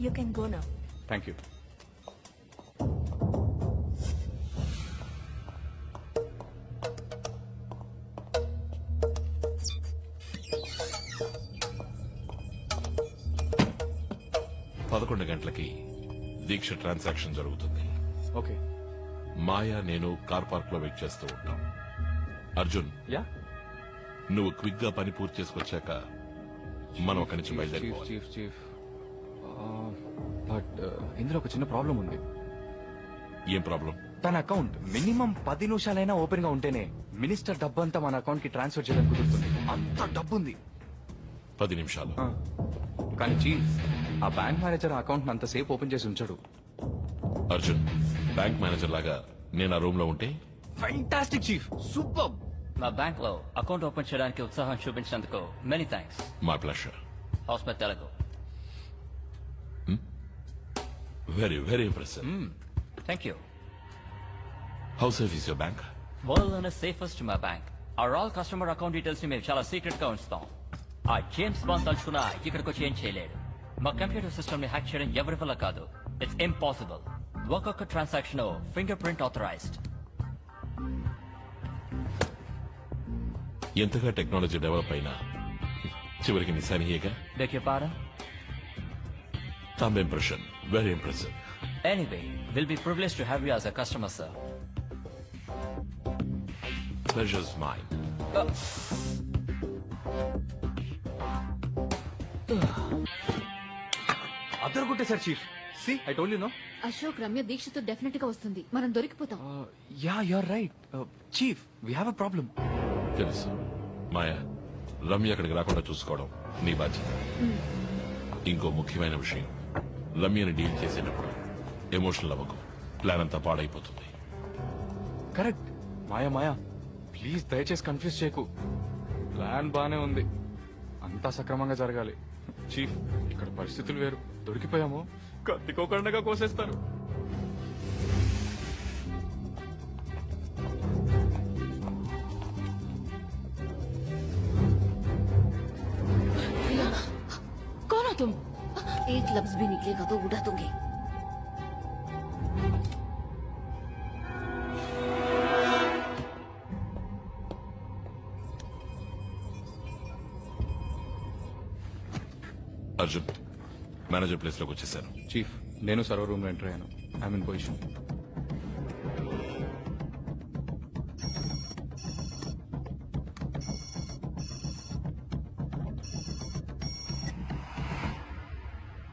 You can go now. Thank you. గంటలకి దీక్ష transaction జరుగుతుంది. Okay. మాయా నేను కార్ పార్క్ లో వెయిట్ చేస్తూ ఉంటాం. అర్జున్, యా, నువ్వు క్విక్ గా పని పూర్తి చేసుకొచ్చాక మనం అక్కడి నుంచి బయలుదేరి. చీఫ్ బట్ ఇందులో ఒక చిన్న ప్రాబ్లం ఉంది. ఏం ప్రాబ్లం? తన అకౌంట్ మినిమం 10 నిమిషాలైనా ఓపెన్ గా ఉంటేనే మినిస్టర్ డబ్బంతా మన అకౌంట్ కి ట్రాన్స్ఫర్ చేయడం కుదురుతుంది. అంత డబ్బు ఉంది. 10 నిమిషాలు? కానీ చీఫ్, ఆ బ్యాంక్ మేనేజర్ అకౌంట్ అంతసేపు ఓపెన్ చేసి ఉంచాడు. అర్జున్, బ్యాంక్ మేనేజర్ లాగా నేను ఆ రూమ్ లో ఉంటే? Fantastic chief, super. మా బ్యాంక్ లో అకౌంట్ ఓపెన్ చేయడానికి ఉత్సాహం చూపించినందుకు many thanks. My pleasure. How's my Telugu. Very very impressive. Thank you. How safe is your bank? World లోనే సేఫెస్ట్ మా bank. Our all customer account details ని మేము చాలా సీక్రెట్ గా ఉంచుతాం. ఆ జేమ్స్ బాండ్ తలుచుకున్నా ఇక్కడికి వచ్చి ఏం చేయలేడు. మా కంప్యూటర్ సిస్టమ్ ని హ్యాక్ చేయడం ఎవరి వల్ల కాదు. It's impossible. ఒక్కొక్క ట్రాన్సాక్షన్ ఫింగర్ ప్రింట్ ఆథరైజ్డ్. ఎంతగా టెక్నాలజీ డెవలప్ అయినా చివరికి నిశానియేగా. Beg your pardon? Thumb impression. Very impressive. Anyway, we'll be privileged to have you as a customer, sir. Pleasure's mine. అద్దరు కొట్టేశారు chief. See, I told you no. Ashok Ramya దీక్షతో definite గా వస్తుంది. మనం దొరికిపోతాం. Yeah, you're right chief. We have a problem. తెలుసు మాయా, రమ్య అక్కడికి రాకుండా చూసుకోవడం నీ బాధ్యత. ఇంకో ముఖ్యమైన విషయం, రమ్యని డీల్ చేసేటప్పుడు ఎమోషనల్ అవ్వకు. ప్లాన్ అంతా పాడైపోతుంది. కరెక్ట్. మాయా ప్లీజ్ దయచేసి కన్ఫ్యూజ్ చేయకు. ప్లాన్ బానే ఉంది, అంతా సక్రమంగా జరగాలి. చీఫ్, ఇక్కడ పరిస్థితులు వేరు. దొరికిపోయాము, కత్తికోకుండా కోసేస్తారు. कौन हो तुम? एक लफ्ज भी निकलेगा तो उड़ा दूंगी. అర్జున్, మేనేజర్ ప్లేస్ లోకి వచ్చేసాను. చీఫ్, నేను సర్వర్ రూమ్ లో ఎంటర్ అయ్యాను. I'm in position.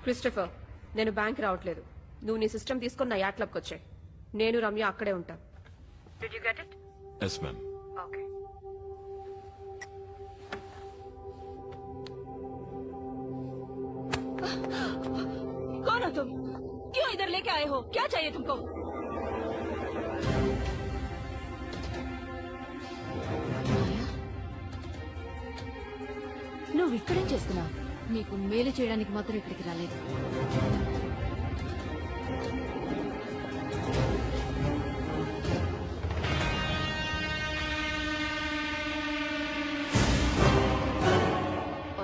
క్రిస్టఫర్, నేను బ్యాంక్ రావట్లేదు. నువ్వు నీ సిస్టమ్ తీసుకుని నా యాట్ క్లబ్కి వచ్చాయి. నేను రమ్య అక్కడే ఉంటాను. Did you get it? Yes, ma'am. Okay. कौन हो तुम? क्यों इधर लेके आए हो? क्या चाहिए तुमको? నువ్వు ఇక్కడేం చేస్తున్నావు? నీకు మేలు చేయడానికి మాత్రం ఇక్కడికి రాలేదు.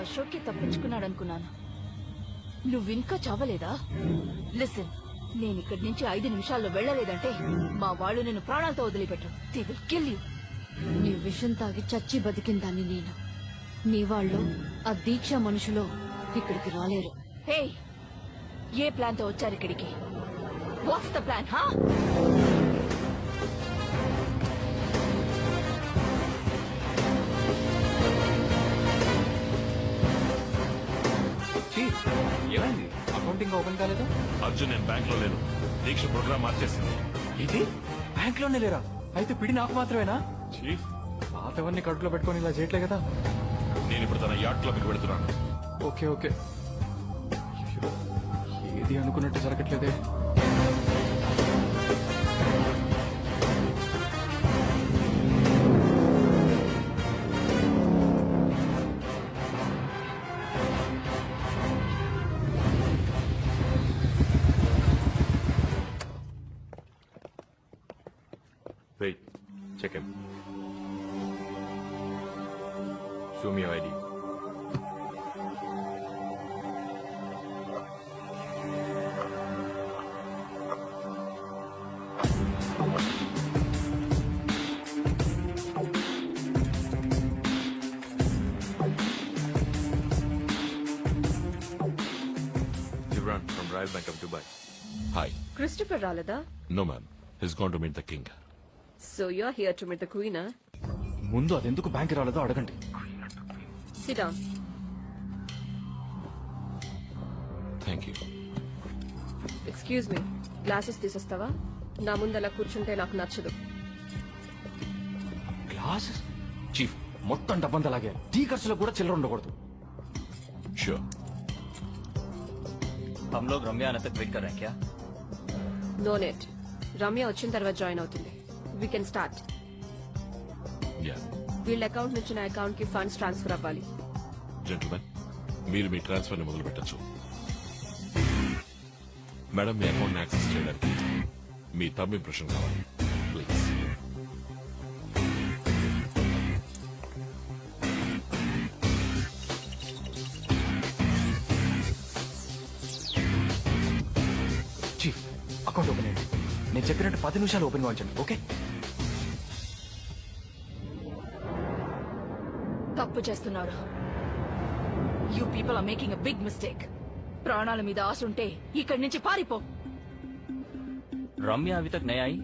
అశోక్కి తప్పించుకున్నాడు అనుకున్నాను. నువ్వింకా చావలేదా? లిసన్, నేను ఇక్కడి నుంచి 5 నిమిషాల్లో వెళ్ళలేదంటే మా వాళ్ళు నేను ప్రాణాలతో వదిలిపెట్టు. They will kill you. నీ విషం తాగి చచ్చి బతికిందాన్ని నేను. నీ వాళ్ళు ఆ దీక్ష మనుషులో ఇక్కడికి రాలేరు. హే, ఏ ప్లాన్ తో వచ్చారు ఇక్కడికి? What's the plan? హా, చీఫ్, ఏమైంది? అకౌంటింగ్ ఓపెన్ కాలేదా? అర్జున్, నేను బ్యాంక్ లో లేను. దీక్ష ప్రోగ్రామ్ మార్చేసింది. ఇది బ్యాంక్ లోనే లేరా? అయితే పిడి నాకు మాత్రమేనా? చీఫ్, పాతవన్నీ కడుపులో పెట్టుకొని ఇలా చేయట్లే కదా. నేను ఇప్పుడు తన యాట్ క్లబ్ కి వెళ్తున్నాను. Okay okay. అయ్యో, ఏది అనుకున్నట్టు జరగట్లేదే. Wait, check him. Show me your ID. Imran from Royal Bank of Dubai. Hi. Christopher రాలేదా? No ma'am, he's gone to meet the king. So you are here to meet the queen. ముందు అదెందుకు bank రాలేదో అడగండి. Sit down. Thank you. Excuse me, glasses తీసేస్తావా? నా ముందు అలా కూర్చుంటే నాకు నచ్చదు. గ్లాసెస్ చీఫ్, మొత్తం డబ్బంతా అలాగే. టీ ఖర్చులో కూడా చిల్లర ఉండకూడదు. ష్యూర్. हम लोग रम्या आने तक वेट कर रहे हैं क्या? No net. రమ్య వచ్చిన తర్వాత జాయిన్ అవుతుంది. We can start. యా. వీళ్ళ అకౌంట్ నుంచి నా అకౌంట్ కి ఫండ్స్ ట్రాన్స్ఫర్ అవ్వాలి. జెంటల్మెన్, మీరు మీ ట్రాన్స్ఫర్ ని మొదలు పెట్టచ్చు. మేడం, మీ అకౌంట్ యాక్సెస్ చేయడానికి మీ థంబ్ ఇంప్రెషన్ కావాలి ప్లీజ్. చీఫ్, అకౌంట్ ఓపెన్ అయ్యింది. నేను చెప్పినట్టు 10 నిమిషాలు ఓపెన్ గా ఉంచండి. ఓకే? తప్పు చేస్తున్నాడు. You people are making a big mistake. ప్రాణాల మీద ఆశ ఉంటే ఇక్కడి నుంచి పారిపో. रम्या अभी तक नहीं आई.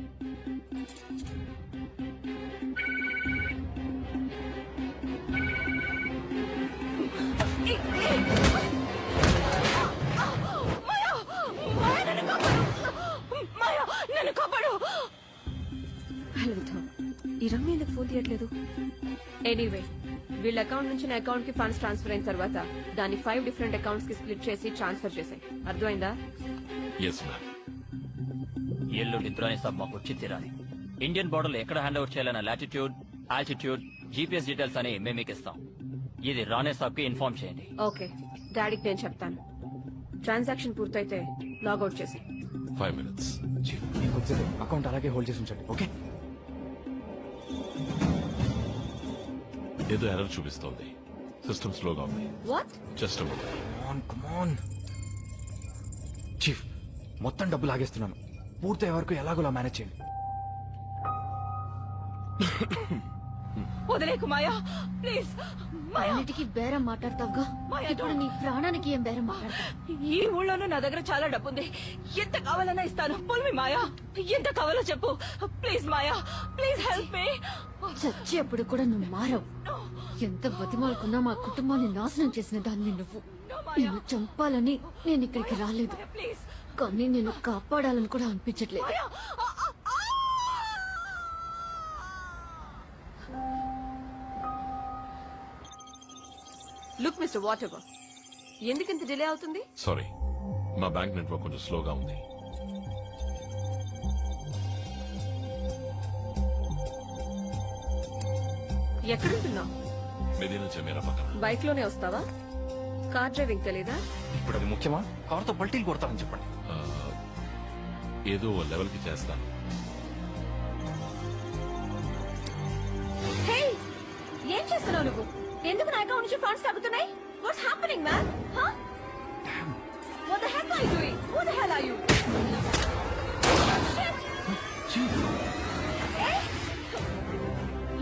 మాయా, నన్ను కాపాడు. హలో విథా, ఈ రమ్య ఎందుకు ఫోన్ తీయట్లేదు? ఎనీవే, వీళ్ళ అకౌంట్ నుంచి నా అకౌంట్ కి ఫండ్స్ ట్రాన్స్ఫర్ అయిన తర్వాత దాన్ని 5 డిఫరెంట్ అకౌంట్స్ కి స్ప్లిట్ చేసి ట్రాన్స్ఫర్ చేసాయి. అర్థమైందా? Yes ma'am. ఎల్లుండి తురాని సాబ్ మాకు వచ్చి తీరాలి. ఇండియన్ బోర్డర్ లో ఎక్కడ హ్యాండ్ ఓవర్ చేయాలన్న లాటిట్యూడ్, ఆల్టిట్యూడ్, జీపీఎస్ డీటెయిల్స్ అని మేము మీకు ఇస్తాం. ఇది రానే సాబ్ కి ఇన్ఫార్మ్ చేయండి. ఓకే, డాడీకి నేను చెప్తాను. ట్రాన్సాక్షన్ పూర్తయితే లాగౌట్ చేసి. 5 minutes. చీఫ్, ఇంకొద్దిసేపు అకౌంట్ అలాగే హోల్డ్ చేసి ఉంచండి. ఓకే? ఏదో ఎర్రర్ చూపిస్తోంది. సిస్టమ్ స్లోగా ఉంది. వాట్? Just come on. చీఫ్, మొత్తం డబ్బు లాగేస్తున్నాను. పూర్తయ్యే వరకు ఎలాగోలా మేనేజ్ చేయండి. వదిలేకు మాయా, ప్లీజ్. మాయా, అన్నిటికీ బేరం మాట్లాడతావుగా, ఇప్పుడు నీ ప్రాణానికి ఏం బేరం మాట్లాడతావు? ఈ ఊళ్ళోనూ నా దగ్గర చాలా డబ్బు ఉంది. ఎంత కావాలన్నా ఇస్తాను. పుల్మి మాయా, ఎంత కావాలో చెప్పు. Please Maya, please help me. చచ్చేప్పుడు కూడా నువ్వు మారవు. ఎంత బతిమాలకున్నా మా కుటుంబాన్ని నాశనం చేసిన దాన్ని నువ్వు. నిన్ను చంపాలని నేను ఇక్కడికి రాలేదు, ప్లీజ్ కానీ నేను కాపాడాలని కూడా అనిపించట్లేదు. మాయా. లుక్ మిస్టర్ వాట్ ఎవర్, ఎందుకు ఇంత డిలే అవుతుంది? సారీ, మా బ్యాంక్ నెట్వర్క్ కొంచెం స్లోగా ఉంది. ఎక్కడుంటున్నావు? మెదీనా జమీరా పక్కన. బైక్ లోనే వస్తావా? కార్ డ్రైవింగ్ తెలీదా? ఇప్పుడు అది ముఖ్యమా? కారుతో పల్టీలు కొడతారని చెప్పండి. ఆ, ఏదో లెవెల్ కి చేస్తాను. హే, ఏం చేస్తున్నావు నువ్వు? ఎందుకు నా అకౌంట్ నుంచి ఫండ్స్ తగ్గుతున్నాయి? What's happening man? What the hell are you doing? Who the hell are you?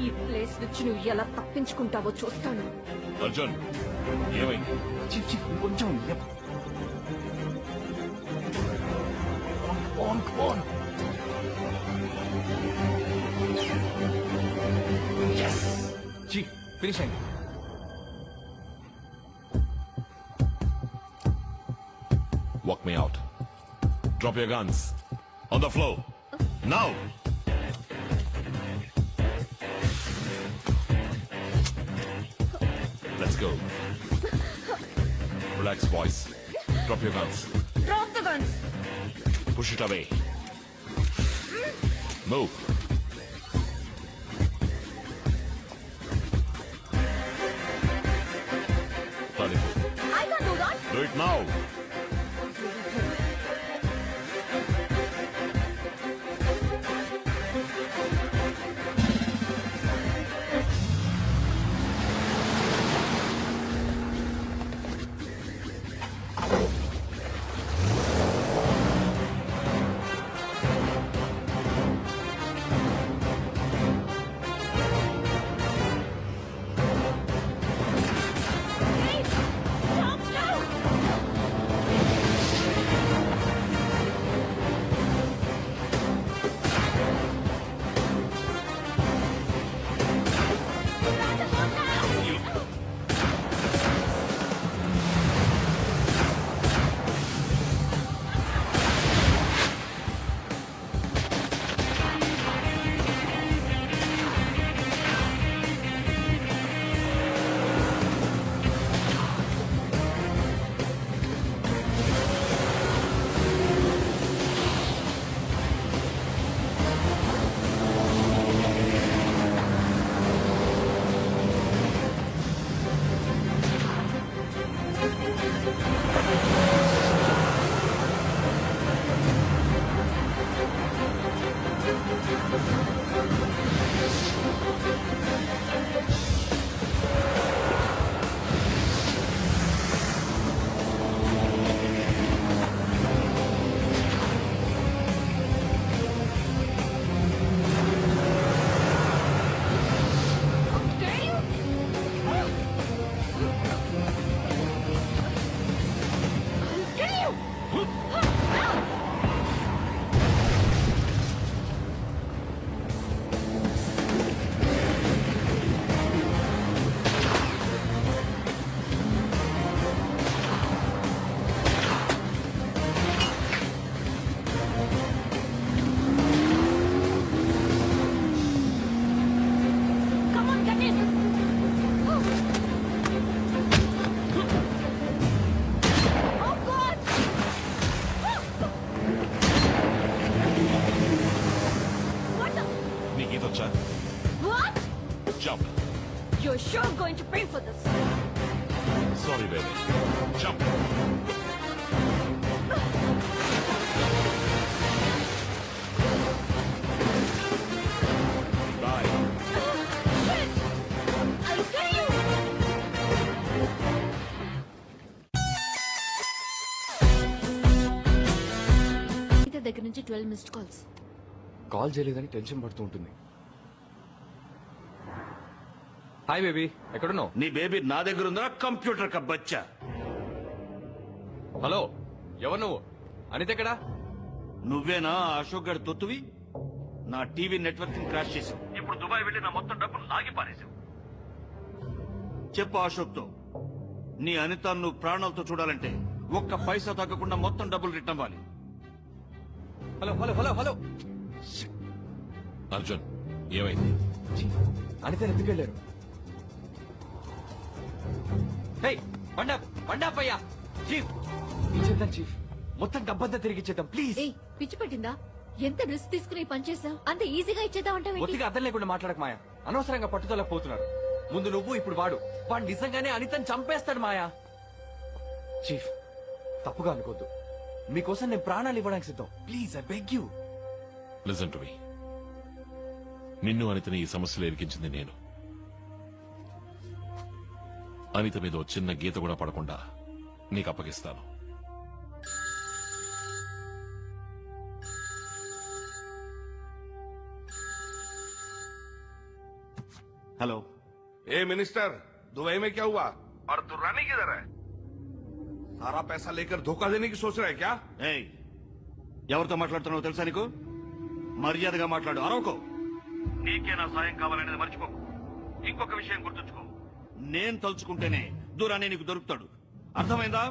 ఈ ప్లేస్ నుంచి నువ్వు ఎలా తప్పించుకుంటావో చూస్తాను. అర్జున్, ఏమైంది? చీఫ్ చీఫ్, కొంచెం చీఫ్, ఫినిష్ అయింది. Walk me out. Drop your guns. On the floor. Now! Let's go. Relax, boys. Drop your guns. Drop the guns. Push it away. Move. I can't do that. Do it now. Jump. Bye. ఇతని దగ్గర నుంచి 12 missed calls. Call చేయలేదని tension పడుతూ ఉంటుంది. Hi baby, ఎక్కడున్నావు? నీ baby నా దగ్గర ఉందా కంప్యూటర్ కా బచ్చా? హలో, ఎవరు నువ్వు? అనిత ఎక్కడా? నువ్వేనా అశోక్ గడి తొత్తువి? నా టీవీ నెట్వర్క్ క్రాష్ చేసావు. ఇప్పుడు దుబాయ్ వెళ్ళి నా మొత్తం డబ్బులు లాగి పారేశావు. చెప్పు అశోక్ తో, నీ అనిత నువ్వు ప్రాణాలతో చూడాలంటే ఒక్క పైసా తగ్గకుండా మొత్తం డబ్బులు రిటర్న్ అవ్వాలి. Hello hello hello hello. Arjun, ఏమైంది? అనిత ఎందుకు వెళ్ళారు? అయ్యా చీఫ్, ఇచ్చేద్దాం చీఫ్, మొత్తం డబ్బంతా తిరిగి ఇచ్చేద్దాం ప్లీజ్. ఏయ్, పిచ్చి పట్టిందా? ఎంత రిస్క్ తీసుకుని పని చేసావు? అంత ఈజీగా ఇచ్చేద్దామంటావు? ఒత్తిగా అర్థం లేకుండా మాట్లాడక మాయా. అనవసరంగా పట్టుదలకు పోతున్నారు. ముందు నువ్వు, ఇప్పుడు వాడు నిజంగానే అనితని చంపేస్తాడు మాయా. చీఫ్, తప్పుగా అనుకోద్దు. మీకోసం నేను ప్రాణాలు ఇవ్వడానికి సిద్ధం. Please I beg you. Listen to me. నిన్ను అనితని ఈ సమస్యలో ఇరికించింది నేను. అనిత మీద ఓ చిన్న గీత కూడా పడకుండా నీకు అప్పగిస్తాను. హలో. ए मिनिस्टर, दुबई में क्या हुआ? और दुर्रानी किधर है? सारा पैसा लेकर धोखा देने की सोच रहा है क्या? ఏయ్, ఎవరితో మాట్లాడుతున్నావో తెలుసా నీకు? మర్యాదగా మాట్లాడు, అరవకో. నీకే నా సాయం కావాలనేది మర్చిపోకు. ఇంకొక విషయం గుర్తుంచుకో, నేను తలుచుకుంటేనే దూరాన్ని నీకు దొరుకుతాడు. అర్థమైందా?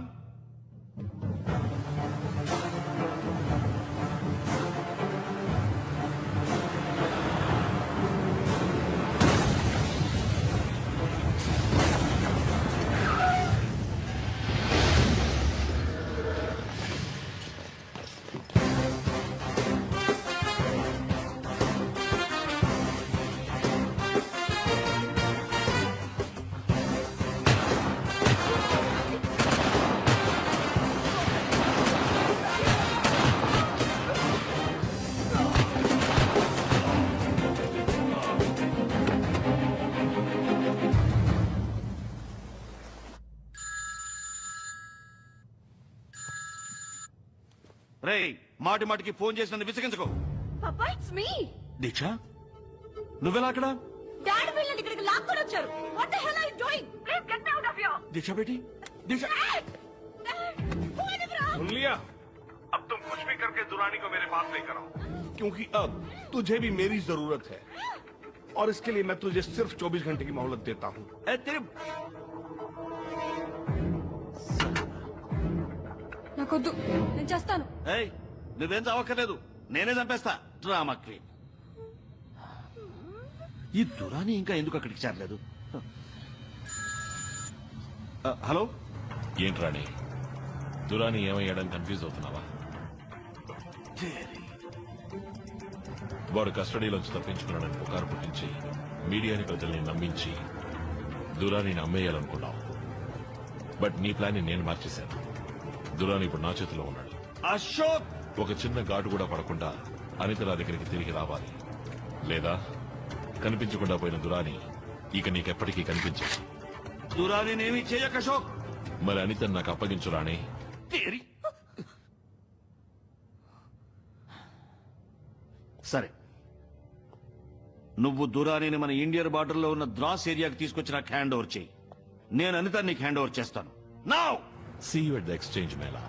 రేయ్, మాటి మాటికి ఫోన్ చేసి నన్ను విసిగించుకో. పాపా, ఇట్స్ మీ. దీక్ష, నువ్వెలా అక్కడ? డాడీ పిల్లలు ఇక్కడికి లాక్కొని వచ్చారు. What the hell are you doing? Please get out of here. Diksha బేటీ, దీక్ష. सुन लिया? अब तुम कुछ भी करके दुरानी को मेरे पास लेकर आओ, क्योंकि अब तुझे भी मेरी जरूरत है, और इसके लिए मैं तुझे सिर्फ 24 घंटे की मोहलत देता हूँ. నాకొద్దు, నేను చేస్తాను. ఏయ్, నువ్వేం చావక్కర్లేదు, నేనే చంపేస్తా. Drama queen. ఈ దురాని ఇంకా ఎందుకు అక్కడికి చేరలేదు? హలో. ఏంటి రాణి, దురాని ఏమయ్యాడని కన్ఫ్యూజ్ అవుతున్నావా? వాడు కస్టడీలోంచి తప్పించుకున్నాడని పుకారు పుట్టించి మీడియాని ప్రజల్ని నమ్మించి దురానిని అమ్మేయాలనుకున్నావు. బట్ నీ ప్లాన్ నేను మార్చేశాను. దురాని ఇప్పుడు నా చేతిలో ఉన్నాడు. అశోక్, ఒక చిన్న ఘాటు కూడా పడకుండా అనిత నా దగ్గరికి తిరిగి రావాలి. లేదా కనిపించకుండా పోయిన దురాని ఇక నీకెప్పటికీ కనిపించదు. దురానినేమీ చేయక అశోక్. మరి అనితను నాకు అప్పగించు రాణి. సరే, నువ్వు దురానిని మన ఇండియన్ బార్డర్ లో ఉన్న ద్రాస్ ఏరియాకి తీసుకొచ్చి నాకు హ్యాండ్ ఓవర్ చేయి. నేను అనిత నీకు హ్యాండ్ ఓవర్ చేస్తాను. Now See you at the exchange mela.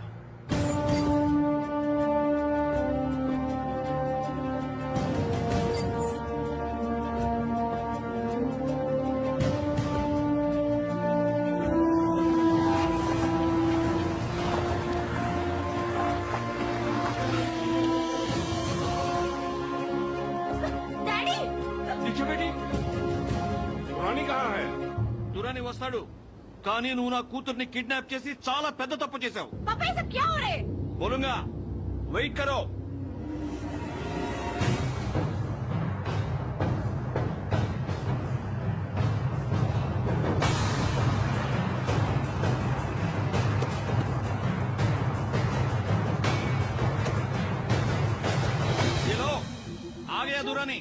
दीक्षा बेटी, दुरानी कहाँ है? దురాని వస్తాడు, కానీ నువ్వు నా కూతుర్ని కిడ్నాప్ చేసి చాలా పెద్ద తప్పు చేశావు. पापा, ये सब क्या हो रहा है? బోలుంగా, వెయిట్ కరో. దురాని.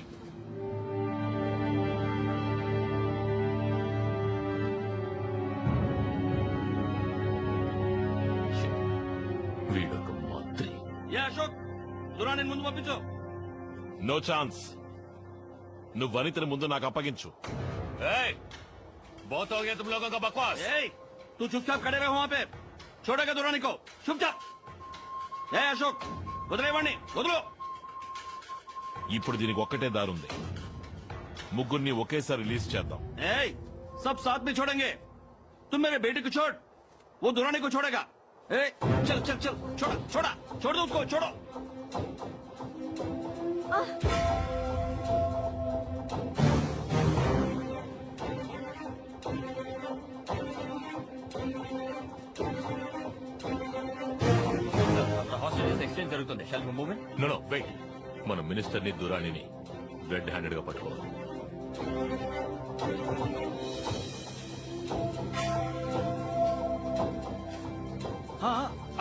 వీడొక మంత్రి. ఏ అశోక్, దురాని ముందు పంపించు. No chance. నువ్వు వనితని ముందు నాకు అప్పగించు. बहुत हो गया तुम लोगों का बकवास. तू चुपचाप खड़े रहो वहां पे. छोड़ेगा दुरानी को. चुपचाप. ఏ అశోక్, వదిలేవాడిని, వదులు. ఇప్పుడు దీనికి ఒక్కటే దారుంది. ముగ్గురిని ఒకేసారి రిలీజ్ చేద్దాం. सब साथ में छोड़ेंगे. तुम मेरे बेटे को छोड़, वो दुरानी को छोड़ेगा. चल चल चल, छोड़ा छोड़ा, छोड़ दो उसको, छोड़ो. హాస్టేజెస్ ఎక్స్చేంజ్ జరుగుతుంది. Shall we move in? No wait. మన మినిస్టర్ ని దురాణిని రెడ్ హ్యాండెడ్ గా పట్టుకోవాలి.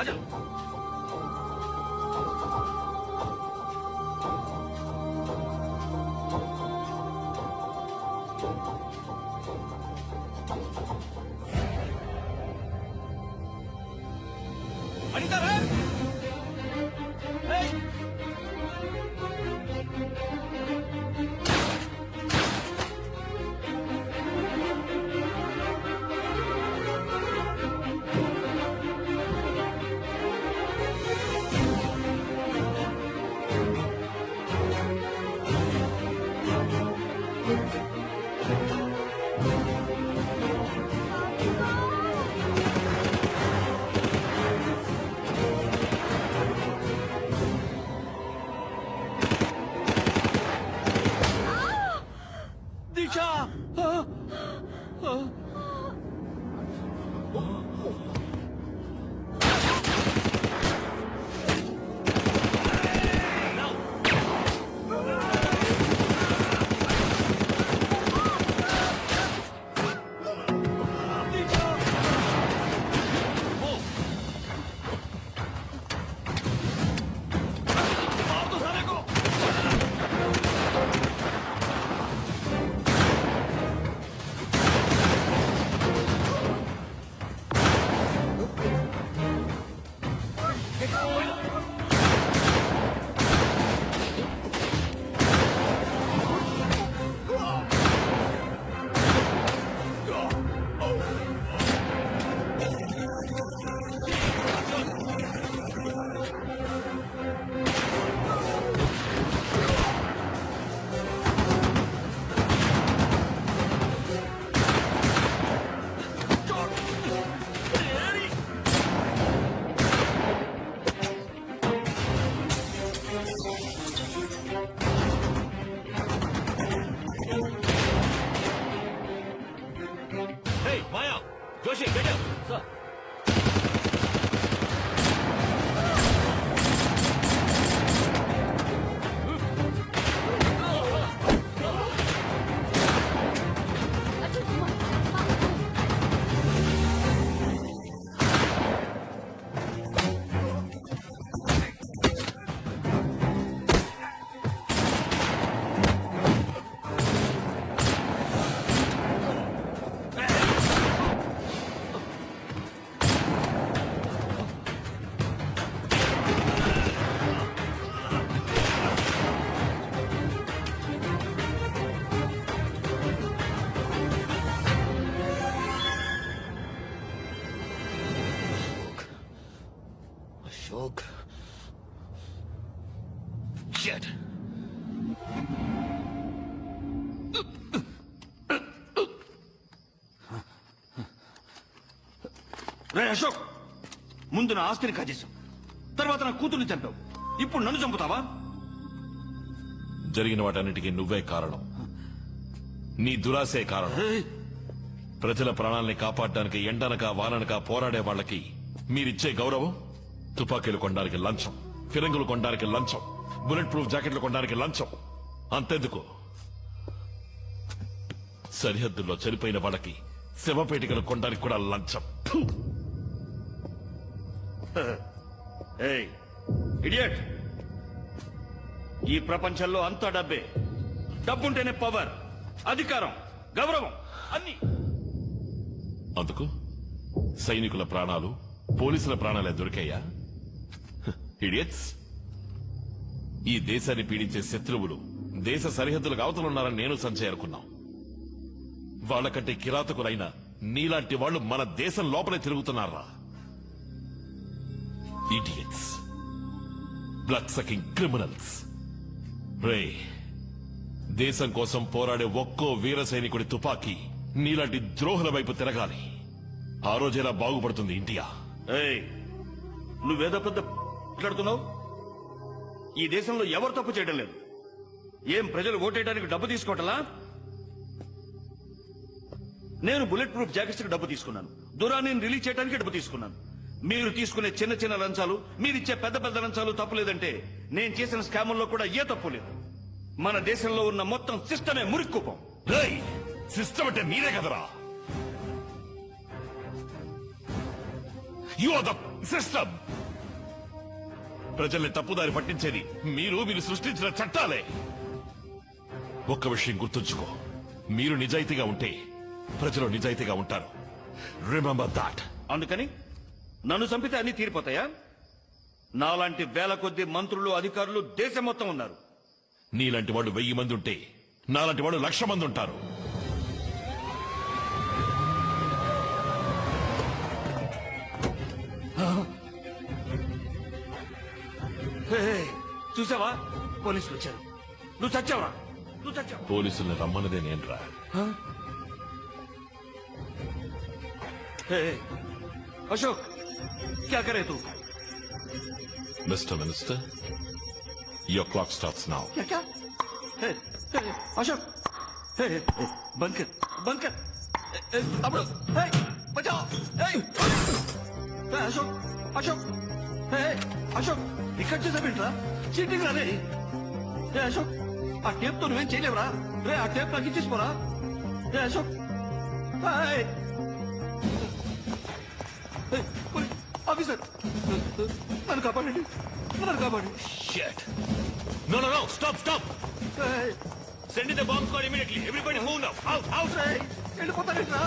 आजा. अनीता है? Ashok. Shit. రే అశోక్, ముందు నా ఆస్తిని కాజేశావు, తర్వాత నా కూతుర్ని చంపావు, ఇప్పుడు నన్ను చంపుతావా? జరిగిన వాటన్నిటికీ నువ్వే కారణం. నీ దురాశే కారణం. ప్రజల ప్రాణాల్ని కాపాడడానికి ఎండనక వాననక పోరాడే వాళ్ళకి మీరిచ్చే గౌరవం తుపాకీలు కొనడానికి లంచం, ఫిరంగులు కొనడానికి లంచం, బుల్లెట్ ప్రూఫ్ జాకెట్లు కొనడానికి లంచం. అంతెందుకు, సరిహద్దుల్లో చనిపోయిన వాళ్ళకి శవపేటికలు కొనడానికి కూడా లంచం. ఇడియట్, ఈ ప్రపంచంలో అంతా డబ్బే. డబ్బుంటేనే పవర్, అధికారం, గౌరవం అన్ని. అందుకు సైనికుల ప్రాణాలు, పోలీసుల ప్రాణాలే దొరికాయా? ఇడియట్స్! ఈ దేశాన్ని పీడించే శత్రువులు దేశ సరిహద్దులకు అవతలున్నారని నేను సంజయ్ అనుకున్నాం. వాళ్ళకంటే కిరాతకులైన నీలాంటి వాళ్ళు మన దేశం లోపలే తిరుగుతున్నారా? Idiots, blood sucking criminals. రే, దేశం కోసం పోరాడే ఒక్కో వీర సైనికుడి తుపాకీ నీలాంటి ద్రోహుల వైపు తిరగాలి. ఆ రోజేలా బాగుపడుతుంది ఇండియా. నువ్వేదో పెద్ద మాట్లాడుతున్నావు. ఈ దేశంలో ఎవరు తప్పు చేయడం లేదు. ఏం ప్రజలు ఓటేయడానికి డబ్బు తీసుకోవటలా? నేను బుల్లెట్ ప్రూఫ్ జాకెట్స్ కి డబ్బు తీసుకున్నాను, దురాన్ని రిలీజ్ చేయడానికి డబ్బు తీసుకున్నాను. మీరు తీసుకునే చిన్న చిన్న లంచాలు, మీరిచ్చే పెద్ద పెద్ద లంచాలు తప్పులేదంటే నేను చేసిన స్కాముల్లో కూడా ఏ తప్పు లేదు. మన దేశంలో ఉన్న మొత్తం సిస్టమే మురిక్కుపం. సిస్టమ్ అంటే మీరే కదరా. You are the system. ప్రజల్ని తప్పుదారి పట్టించేది మీరు సృష్టించిన చట్టాలే. ఒక్క విషయం గుర్తుంచుకో, మీరు నిజాయితీగా ఉంటే ప్రజలు నిజాయితీగా ఉంటారు. Remember that. అందుకని నన్ను చంపితే అన్ని తీరిపోతాయా? నాలాంటి వేల కొద్ది మంత్రులు, అధికారులు దేశం మొత్తం ఉన్నారు. నీలాంటి వాడు 1000 మంది ఉంటే నాలాంటి వాడు 1,00,000 మంది ఉంటారు. చూసావా, పోలీసులు వచ్చారు. నువ్వు చచ్చావరా? నువ్వు చచ్చావు. పోలీసుల్ని రమ్మన్నదే నేనురా. అశోక్, క్యా కరే తూ? Mister minister, your clock starts now. क्या? अशोक, बंद कर, बंद कर. तमिल, बचाओ. अशोक, अशोक, अशोक, ఇక్కడ చూసావేంట్రా? చీటింగ్ రా రే. అశోక్, ఆ టేప్ తో నువ్వేం చేయలేవురా రే. ఆ టేప్ నాకు ఇచ్చేసిపోరా. అశోక్, ఆఫీసర్, నన్ను కాపాడండి, నన్ను కాపాడండి. Shit. No, stop. Send in the bomb squad immediately. Everybody move now. Out. వెళ్ళిపోతానేట్రా?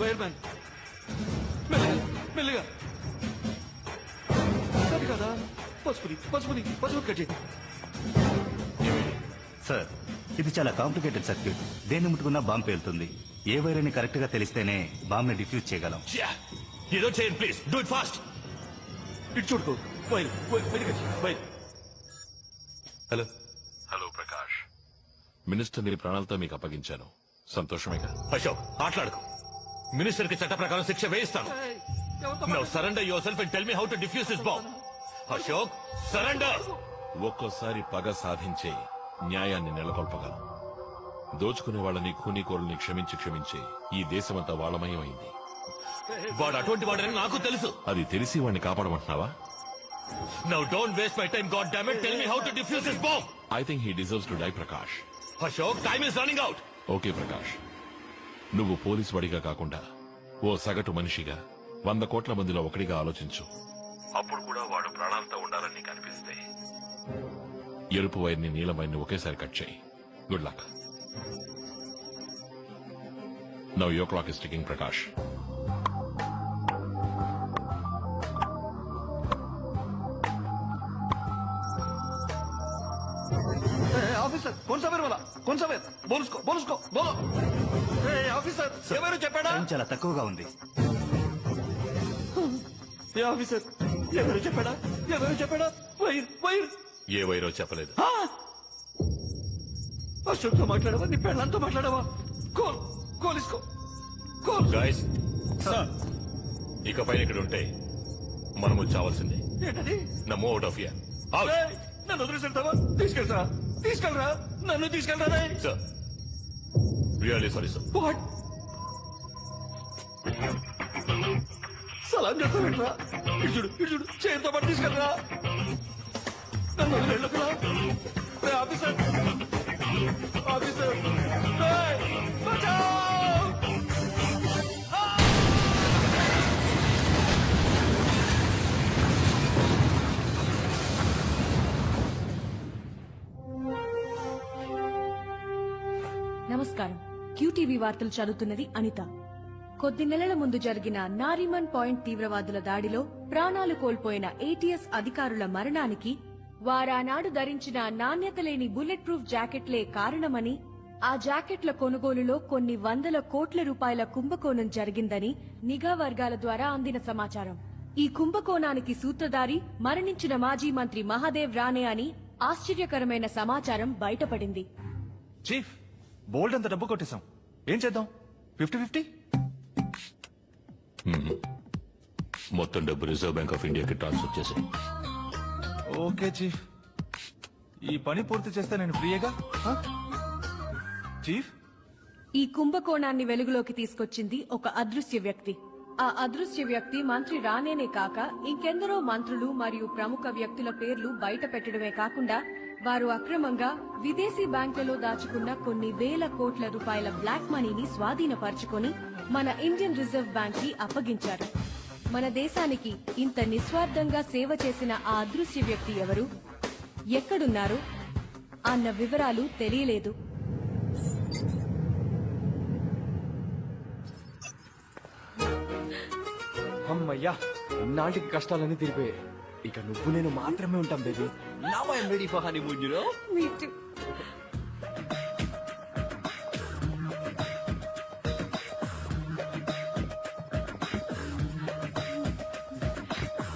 వైర్ మ్యాన్, మెల్లిగా. అది కదా, పసుపుది కట్ చేయి. సార్, ఇది చాలా కాంప్లికేటెడ్ సర్క్యూట్. దేన్ని ముట్టుకున్నా బాంబు పేలుతుంది. ఏ వైర్ అని కరెక్ట్ గా తెలిస్తేనే బాంబుని డిఫ్యూజ్ చేయగలం. ఏదో చేయండి ప్లీజ్. Do it fast. ఇటు చూడుకో. వైర్. హలో ప్రకాష్, మినిస్టర్ ని ప్రాణాలతో మీకు అప్పగించాను. సంతోషమేగా? అశోక్, మాట్లాడుకో. మినిస్టర్ కి చట్ట ప్రకారం శిక్ష వేయిస్తాను. Now surrender yourself and tell me how to defuse this bomb. Ashok, surrender. ఒక్కోసారి పగ సాధించే న్యాయాన్ని నెలకొల్పగలం. దోచుకునే వాళ్ళని, ఖూనీకోరుల్ని క్షమించి ఈ దేశమంతా వాళ్ళమయమైంది. వాడు అటువంటి వాడని నాకు తెలుసు. అది తెలిసి వాడిని కాపాడమంటున్నావా? Now don't waste my time, goddammit. Tell me how to defuse this bomb. I think he deserves to die, Prakash. Ashok, time is running out. Okay, Prakash. నువ్వు పోలీసు వాడిగా కాకుండా ఓ సగటు మనిషిగా 100 కోట్ల మందిలో ఒకడిగా ఆలోచించు. అప్పుడు కూడా వాడు ప్రాణాలతో ఉండాలని నీకు అనిపిస్తే ఎరుపు వైర్ని, నీలం వైర్ని ఒకేసారి కట్ చేయి. Good luck. Now your clock is ticking, Prakash. Officer, కౌన్ సా వైర్? బోలుసుకో. ఆఫీసర్, ఎవరు చెప్పాడా? చాలా తక్కువగా ఉంది. ఆఫీసర్, ఎవరు చెప్పాడా? వైర్. ఏ వైరో చెప్పలేదు. అశోక్తో మాట్లాడవా? నీ పెళ్ళంతో మాట్లాడవా? కోలిసుకో. గాయస్, ఇక పైన ఇక్కడ ఉంటే మనము చావాల్సిందే. ఏంటది? నా మూవ్ అవుట్ ఆఫ్ హియర్. నన్ను వదిలేసెళ్తావా? తీసుకెళ్ళరా. నన్ను తీసుకెళ్ళరా. Sir, really sorry sir. What? సలాం చేస్తావేంట్రా? ఇటు చూడు, చేతితో పాటు తీసుకెళ్ళరా. నన్ను వదిలేళ్ళకురా. ఆఫీసర్, బచావ్! నమస్కారం. క్యూటీవీ వార్తలు చదువుతున్నది అనిత. కొద్ది నెలల ముందు జరిగిన నారిమన్ పాయింట్ తీవ్రవాదుల దాడిలో ప్రాణాలు కోల్పోయిన ఏటీఎస్ అధికారుల మరణానికి వారానాడు ధరించిన నాణ్యత లేని బుల్లెట్ ప్రూఫ్ జాకెట్లే కారణమని, ఆ జాకెట్ల కొనుగోలులో కొన్ని వందల కోట్ల రూపాయల కుంభకోణం జరిగిందని నిఘా వర్గాల ద్వారా అందిన సమాచారం. ఈ కుంభకోణానికి సూత్రధారి మరణించిన మాజీ మంత్రి మహాదేవ్ రానే అని ఆశ్చర్యకరమైన సమాచారం బయటపడింది. చీఫ్, బోల్డ్ అంత డబ్బు కొట్టేశాం. ఏం చేద్దాం? 50-50? మొత్తం డబ్బు రిజర్వ్ బ్యాంక్ ఆఫ్ ఇండియాకి ట్రాన్స్ఫర్ చేసి. ఓకే చీఫ్, ఈ పని పూర్తి చేస్తే నేను ఫ్రీయేగా. చీఫ్, ఈ కుంభకోణాన్ని వెలుగులోకి తీసుకొచ్చింది ఒక అదృశ్య వ్యక్తి. ఆ అదృశ్య వ్యక్తి మంత్రి రానేనే కాక ఇంకెందరో మంత్రులు మరియు ప్రముఖ వ్యక్తుల పేర్లు బయట పెట్టడమే కాకుండా వారు అక్రమంగా విదేశీ బ్యాంకులలో దాచుకున్న కొన్ని వేల కోట్ల రూపాయల బ్లాక్ మనీని స్వాధీనపరుచుకొని మన ఇండియన్ రిజర్వ్ బ్యాంక్ కి అప్పగించారు. మన దేశానికి ఇంత నిస్వార్థంగా సేవ చేసిన ఆ అదృశ్య వ్యక్తి ఎవరు, ఎక్కడున్నారు అన్న వివరాలు తెలియలేదు. అమ్మయ్యా, ఇన్నాళ్ళకి కష్టాలన్నీ తీరిపోయాయి. ఇక నువ్వు నేను మాత్రమే ఉంటాం baby. Now I am ready for honeymoon, you know. Me too.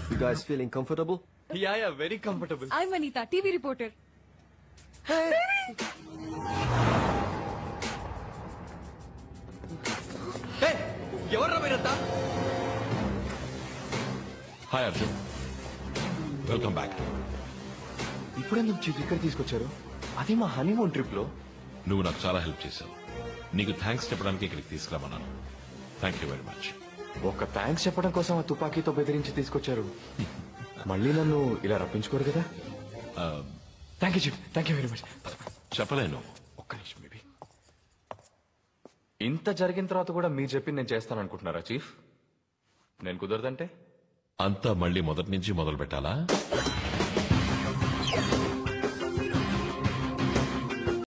You guys feeling comfortable? Yeah yeah, very comfortable. I Anitha, TV reporter. ఎవర్రా మీరంతా? Hi Arjun, welcome back. ఇప్పుడెందుకు చీఫ్ ఇక్కడ తీసుకొచ్చారు? అది మా హనీమూన్ ట్రిప్ లో. నువ్వు నాకు చాలా హెల్ప్ చేశావు. నీకు థ్యాంక్స్ చెప్పడానికి ఇక్కడికి తీసుకురామన్నాను. Thank you very much. ఒక థ్యాంక్స్ చెప్పడం కోసం ఆ తుపాకీతో బెదిరించి తీసుకొచ్చారు. మళ్ళీ నన్ను ఇలా రప్పించుకోరు కదా. Thank you chief, thank you very much. చెప్పలేను. ఒక్క నిమిషం బేబీ. ఇంత జరిగిన తర్వాత కూడా మీరు చెప్పింది నేను చేస్తాను అనుకుంటున్నారా చీఫ్? నేను కుదరదంటే అంతా మళ్ళీ మొదటి నుంచి మొదలు పెట్టాలా?